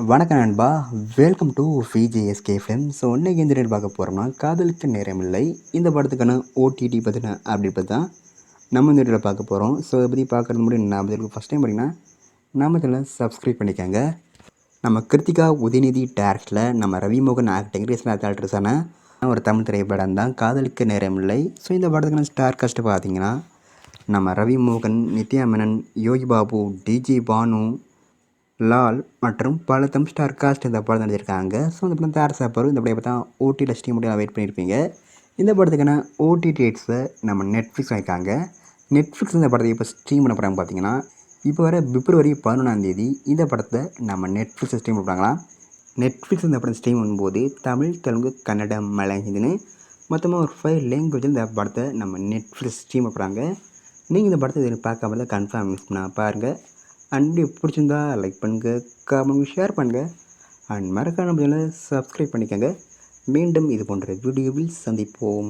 வணக்கம் நண்பா. Welcome to VJSK film. So இன்னைக்கு எந்த டேட் பார்க்க போகிறோம்னா, காதலுக்கு நேரமில்லை இந்த படத்துக்கான ஓடிடி பற்றின அப்படி பற்றி தான் நம்ம இந்த வீடியோவில் பார்க்க போகிறோம். ஸோ இதை பற்றி பார்க்குறது முன்னாடி நம்ம இதுக்கு ஃபஸ்ட் டைம் பார்த்தீங்கன்னா நம்ம இதில் சப்ஸ்கிரைப் பண்ணிக்கோங்க. நம்ம கிருத்திகா உதயநிதி டேரக்டரில் நம்ம ரவிமோகன் ஆக்டிங் ரீசனாக ஆக்ட்ரஸான ஒரு தமிழ் திரைப்படம் தான் காதலுக்கு நேரமில்லை. ஸோ இந்த படத்துக்கான ஸ்டார் காஸ்ட்டு பார்த்தீங்கன்னா நம்ம ரவிமோகன், நித்யா மேனன், யோகி பாபு, டிஜே பானு, லால் மற்றும் பல ஸ்டார் காஸ்ட் இந்த படம் நடிச்சிருக்காங்க. ஸோ இந்த படம் தேர் சாப்பாடு இந்த படம் பார்த்தா ஓடிடியில் ஸ்ட்ரீம் முடியாது வெயிட் பண்ணியிருப்பீங்க. இந்த படத்துக்கான ஓடிடி ரேட்ஸை நம்ம நெட்ஃப்ளிக்ஸ் வாங்கிக்காங்க. நெட்ஃப்ளிக்ஸ் இந்த படத்தை இப்போ ஸ்ட்ரீம் பண்ண போகிறாங்க. பார்த்தீங்கன்னா இப்போ வர பிப்ரவரி 11 இந்த படத்தை நம்ம நெட்ஃப்ளிக்ஸை ஸ்ட்ரீம் பண்ணுறாங்களாம். நெட்ஃப்ளிக்ஸ் இந்த படம் ஸ்ட்ரீம் பண்ணும்போது தமிழ், தெலுங்கு, கன்னடம், மலையாளம், ஹிந்தின்னு மொத்தமாக ஒரு 5 லாங்குவேஜில் இந்த படத்தை நம்ம நெட்ஃப்ளிக்ஸ் ஸ்ட்ரீம் பண்ணுறாங்க. நீங்கள் இந்த படத்தை இது பார்க்காம தான் கன்ஃபார்ம் மிஸ் பண்ண பாருங்கள். அண்ட் பிடிச்சிருந்தா லைக் பண்ணுங்கள், கமெண்ட் ஷேர் பண்ணுங்கள் அண்ட் மறக்காம சப்ஸ்கிரைப் பண்ணிக்கோங்க. மீண்டும் இது போன்ற வீடியோவில் சந்திப்போம்.